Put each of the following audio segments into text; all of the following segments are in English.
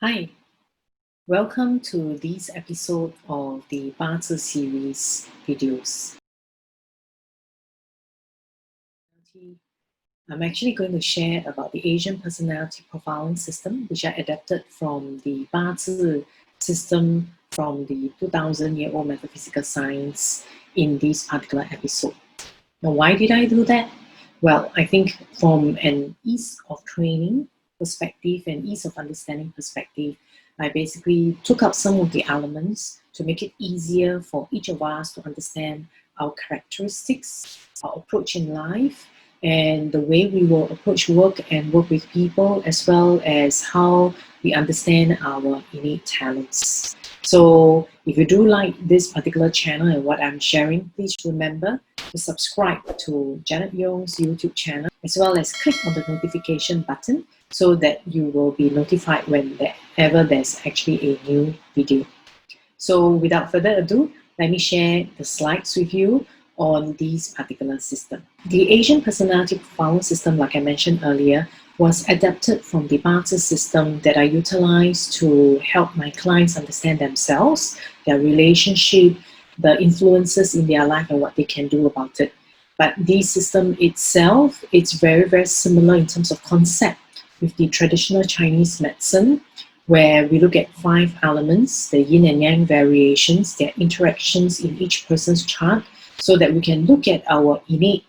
Hi, welcome to this episode of the Bazi series videos. I'm actually going to share about the Asian personality profiling system, which I adapted from the Bazi system from the 2000-year-old metaphysical science in this particular episode. Now, why did I do that? Well, I think from an ease of training perspective and ease of understanding perspective, I basically took out some of the elements to make it easier for each of us to understand our characteristics, our approach in life, and the way we will approach work and work with people, as well as how we understand our innate talents. So if you do like this particular channel and what I'm sharing, please remember to subscribe to Janet Yong's YouTube channel, as well as click on the notification button so that you will be notified whenever there's actually a new video. So without further ado, let me share the slides with you on this particular system. The Asian personality profiling system, like I mentioned earlier, was adapted from the Bazi system that I utilize to help my clients understand themselves, their relationship, the influences in their life and what they can do about it. But the system itself, it's very, very similar in terms of concept with the traditional Chinese medicine, where we look at 5 elements, the yin and yang variations, their interactions in each person's chart, so that we can look at our innate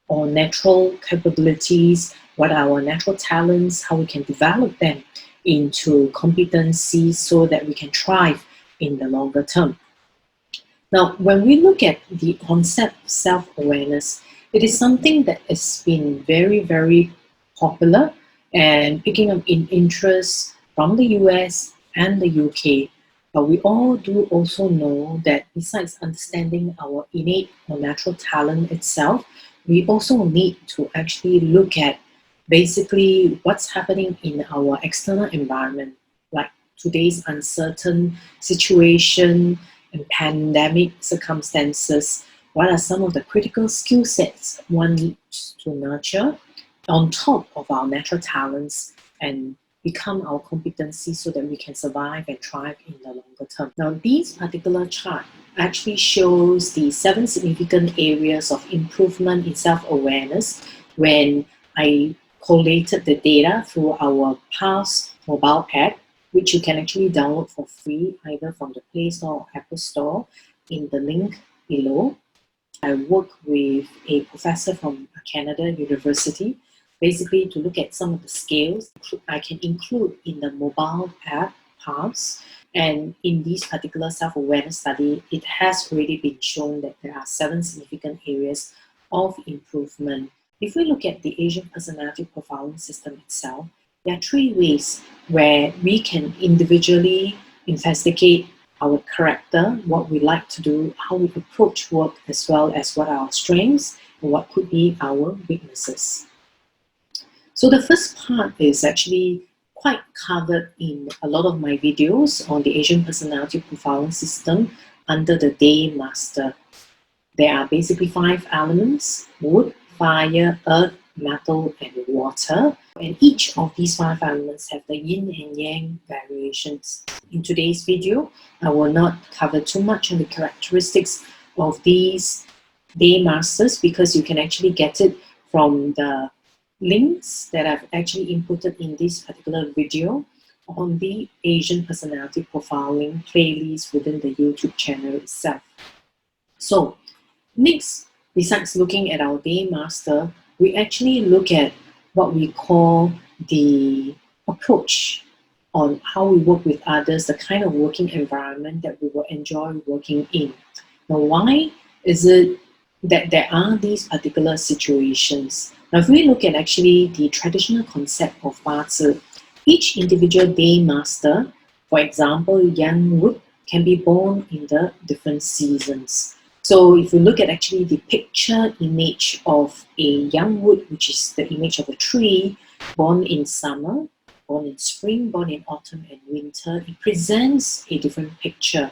or natural capabilities, what are our natural talents, how we can develop them into competencies so that we can thrive in the longer term. Now, when we look at the concept of self-awareness, it is something that has been very, very popular and picking up in interest from the US and the UK. But we all do also know that besides understanding our innate or natural talent itself, we also need to actually look at basically what's happening in our external environment, like today's uncertain situation and pandemic circumstances. What are some of the critical skill sets one needs to nurture on top of our natural talents and become our competencies so that we can survive and thrive in the longer term. Now, this particular chart actually shows the 7 significant areas of improvement in self-awareness when I collated the data through our Pulse mobile app, which you can actually download for free either from the Play Store or Apple Store in the link below. I work with a professor from Canada University, basically to look at some of the scales I can include in the mobile app Pulse. And in this particular self-awareness study, it has already been shown that there are 7 significant areas of improvement. If we look at the Asian personality profiling system itself, there are 3 ways where we can individually investigate our character, what we like to do, how we approach work, as well as what are our strengths and what could be our weaknesses. So the first part is actually quite covered in a lot of my videos on the Asian personality profiling system under the Day Master. There are basically 5 elements: wood, fire, earth, metal, and water. And each of these 5 elements have the yin and yang variations. In today's video, I will not cover too much on the characteristics of these Day Masters because you can actually get it from the links that I've actually inputted in this particular video on the Asian personality profiling playlist within the YouTube channel itself. So next, besides looking at our Day Master, we actually look at what we call the approach on how we work with others, the kind of working environment that we will enjoy working in. Now, why is it that there are these particular situations? Now, if we look at actually the traditional concept of Bazi, each individual Day Master, for example, young wood, can be born in the different seasons. So if you look at actually the picture image of a young wood, which is the image of a tree, born in summer, born in spring, born in autumn and winter, it presents a different picture.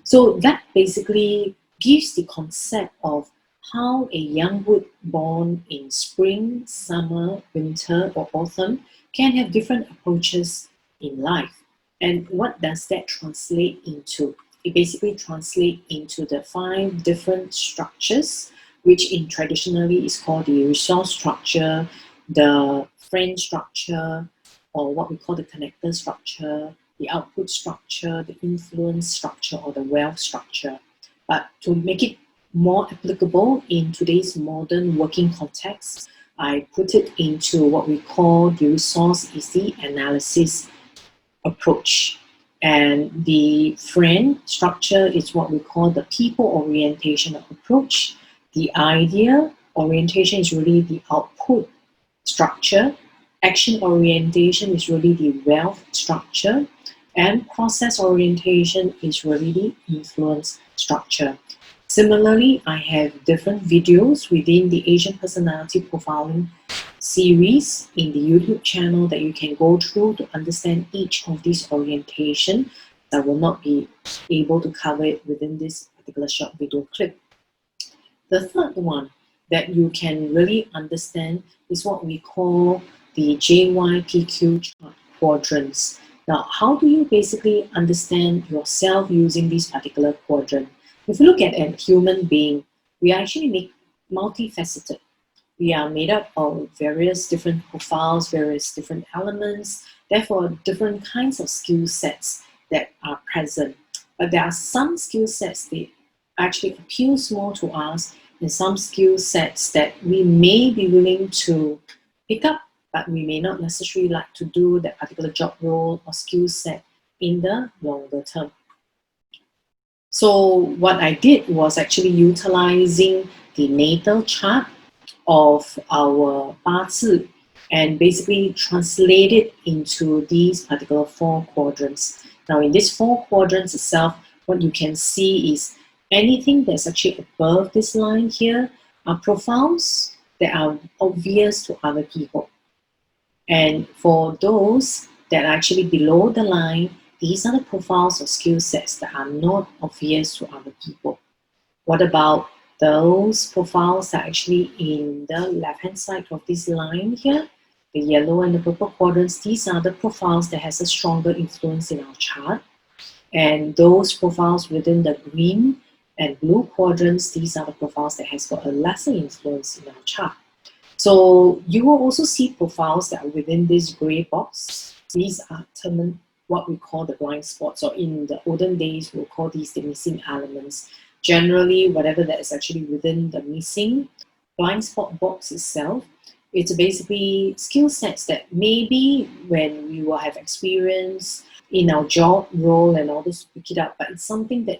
So that basically gives the concept of how a young wood born in spring, summer, winter or autumn can have different approaches in life. And what does that translate into? It basically translates into the 5 different structures, which in traditionally is called the resource structure, the friend structure, or what we call the connector structure, the output structure, the influence structure, or the wealth structure. But to make it more applicable in today's modern working context, I put it into what we call the resource easy analysis approach. And the friend structure is what we call the people orientation approach. The idea orientation is really the output structure. Action orientation is really the wealth structure. And process orientation is really the influence structure. Similarly, I have different videos within the Asian personality profiling series in the YouTube channel that you can go through to understand each of these orientation. I will not be able to cover it within this particular short video clip. The third one that you can really understand is what we call the JYPQ chart quadrants. Now, how do you basically understand yourself using these particular quadrants? If you look at a human being, we are actually multifaceted. We are made up of various different profiles, various different elements, therefore different kinds of skill sets that are present. But there are some skill sets that actually appeals more to us, and some skill sets that we may be willing to pick up, but we may not necessarily like to do that particular job role or skill set in the longer term. So what I did was actually utilizing the natal chart of our Bazi and basically translate it into these particular 4 quadrants. Now in these 4 quadrants itself, what you can see is anything that's actually above this line here are profiles that are obvious to other people. And for those that are actually below the line, these are the profiles or skill sets that are not obvious to other people. What about those profiles that are actually in the left-hand side of this line here? The yellow and the purple quadrants, these are the profiles that has a stronger influence in our chart. And those profiles within the green and blue quadrants, these are the profiles that has got a lesser influence in our chart. So you will also see profiles that are within this gray box. These are termed what we call the blind spots, or in the olden days, we'll call these the missing elements. Generally, whatever that is actually within the missing blind spot box itself, it's basically skill sets that maybe when we will have experience in our job role and all this, pick it up, but it's something that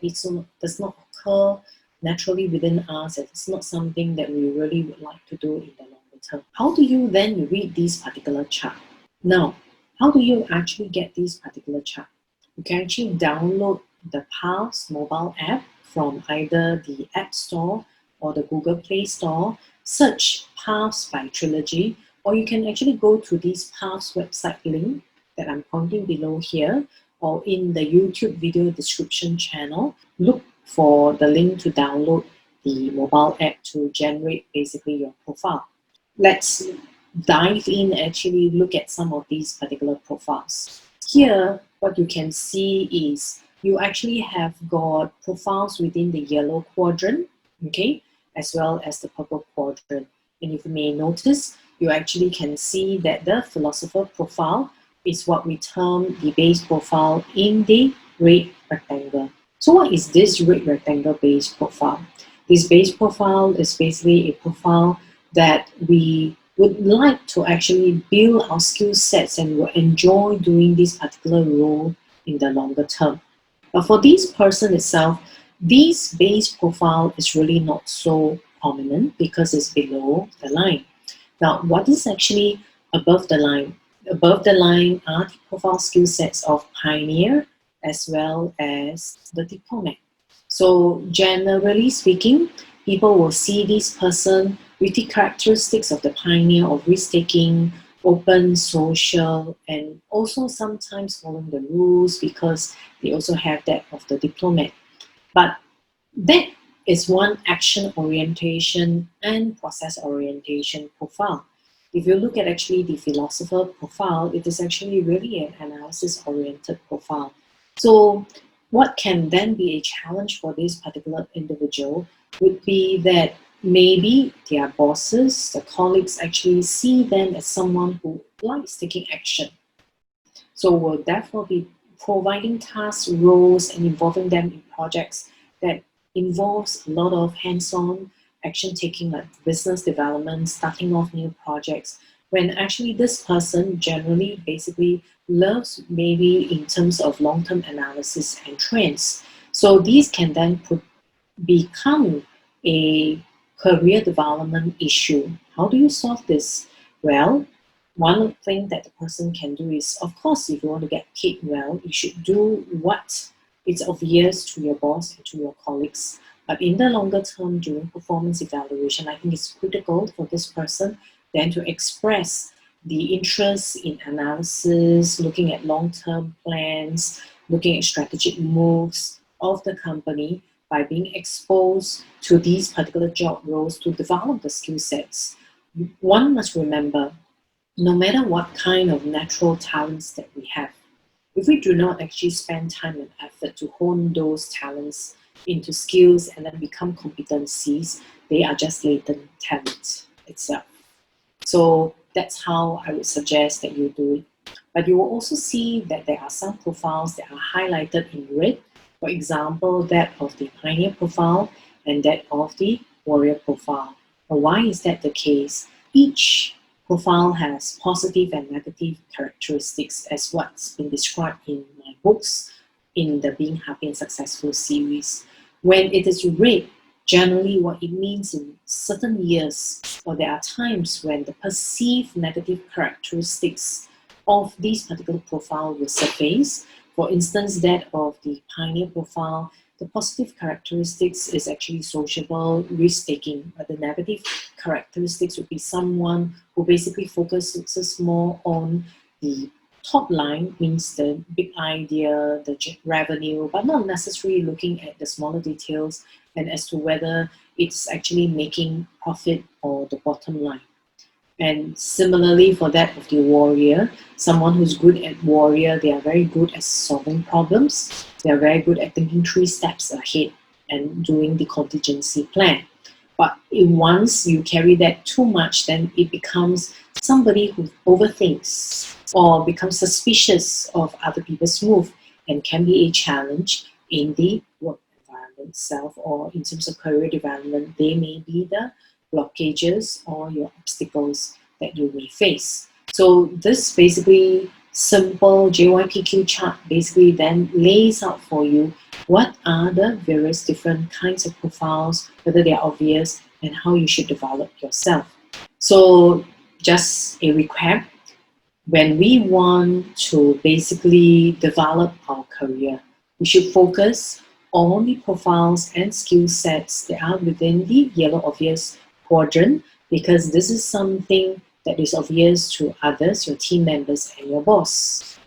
does not occur naturally within us, and it's not something that we really would like to do in the longer term. How do you then read these particular chart? Now, how do you actually get these particular chart? You can actually download the Pulse mobile app from either the App Store or the Google Play Store, search Pulse by Trilogy, or you can actually go to this Pulse website link that I'm pointing below here, or in the YouTube video description channel. Look for the link to download the mobile app to generate basically your profile. Let's dive in and actually look at some of these particular profiles. Here, what you can see is you actually have got profiles within the yellow quadrant, okay, as well as the purple quadrant. And if you may notice, you actually can see that the philosopher profile is what we term the base profile in the red rectangle. So what is this red rectangle base profile? This base profile is basically a profile that we would like to actually build our skill sets and will enjoy doing this particular role in the longer term. But for this person itself, this base profile is really not so prominent because it's below the line. Now, what is actually above the line? Above the line are the profile skill sets of pioneer as well as the diplomat. So generally speaking, people will see this person with the characteristics of the pioneer of risk-taking, open, social, and also sometimes following the rules because they also have that of the diplomat. But that is one action orientation and process orientation profile. if you look at actually the philosopher profile, it is actually really an analysis-oriented profile. So what can then be a challenge for this particular individual would be that maybe their bosses, the colleagues actually see them as someone who likes taking action. So we'll therefore be providing tasks, roles, and involving them in projects that involves a lot of hands-on action taking, like business development, starting off new projects, when actually this person generally basically loves maybe in terms of long-term analysis and trends. So these can then become a career development issue. How do you solve this? Well, one thing that the person can do is, of course, if you want to get paid well, you should do what is obvious to your boss and to your colleagues. But in the longer term, during performance evaluation, I think it's critical for this person then to express the interest in analysis, looking at long-term plans, looking at strategic moves of the company by being exposed to these particular job roles to develop the skill sets. One must remember, no matter what kind of natural talents that we have, if we do not actually spend time and effort to hone those talents into skills and then become competencies, they are just latent talent itself. So that's how I would suggest that you do it. But you will also see that there are some profiles that are highlighted in red. For example, that of the pioneer profile and that of the warrior profile. But why is that the case? Each profile has positive and negative characteristics as what's been described in my books in the Being Happy and Successful series. When it is red, generally what it means in certain years, or there are times when the perceived negative characteristics of this particular profile will surface. For instance, that of the pioneer profile, the positive characteristics is actually sociable, risk-taking, but the negative characteristics would be someone who basically focuses more on the top line, means the big idea, the revenue, but not necessarily looking at the smaller details and as to whether it's actually making profit or the bottom line. And similarly for that of the warrior, someone who's good at warrior, they are very good at solving problems. They are very good at thinking 3 steps ahead and doing the contingency plan. But once you carry that too much, then it becomes somebody who overthinks or becomes suspicious of other people's move and can be a challenge in the work environment itself, or in terms of career development, they may be the blockages or your obstacles that you may face. So this basically simple JYPQ chart basically then lays out for you what are the various different kinds of profiles, whether they are obvious, and how you should develop yourself. So just a recap, when we want to basically develop our career, we should focus on the profiles and skill sets that are within the yellow obvious quadrant, because this is something that is obvious to others, your team members and your boss.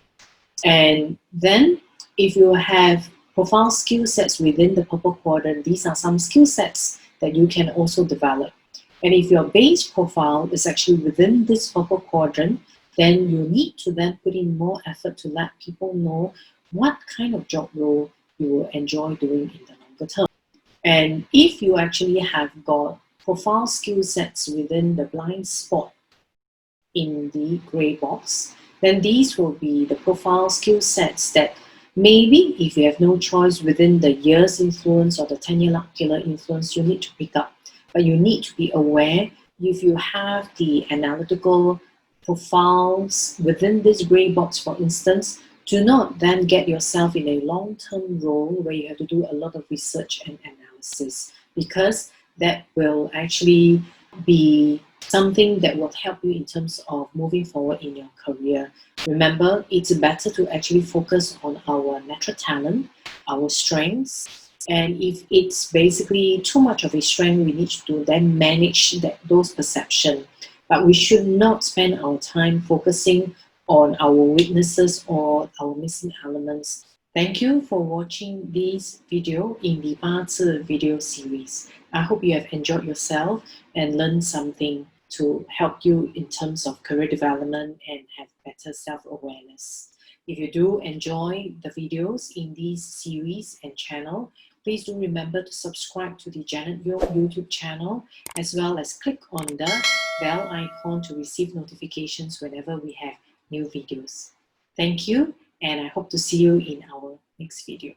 And then if you have profile skill sets within the purple quadrant, these are some skill sets that you can also develop. And if your base profile is actually within this purple quadrant, then you need to then put in more effort to let people know what kind of job role you will enjoy doing in the longer term. And if you actually have got profile skill sets within the blind spot in the gray box, then these will be the profile skill sets that maybe if you have no choice within the year's influence or the 10-year luck killer influence, you need to pick up. But you need to be aware, if you have the analytical profiles within this gray box, for instance, do not then get yourself in a long-term role where you have to do a lot of research and analysis, because that will actually be something that will help you in terms of moving forward in your career. Remember, it's better to actually focus on our natural talent, our strengths, and if it's basically too much of a strength, we need to then manage those perceptions. But we should not spend our time focusing on our weaknesses or our missing elements. Thank you for watching this video in the Bazi video series. I hope you have enjoyed yourself and learned something. to help you in terms of career development and have better self-awareness. If you do enjoy the videos in this series and channel, please do remember to subscribe to the Janet Yeoh YouTube channel, as well as click on the bell icon to receive notifications whenever we have new videos. Thank you, and I hope to see you in our next video.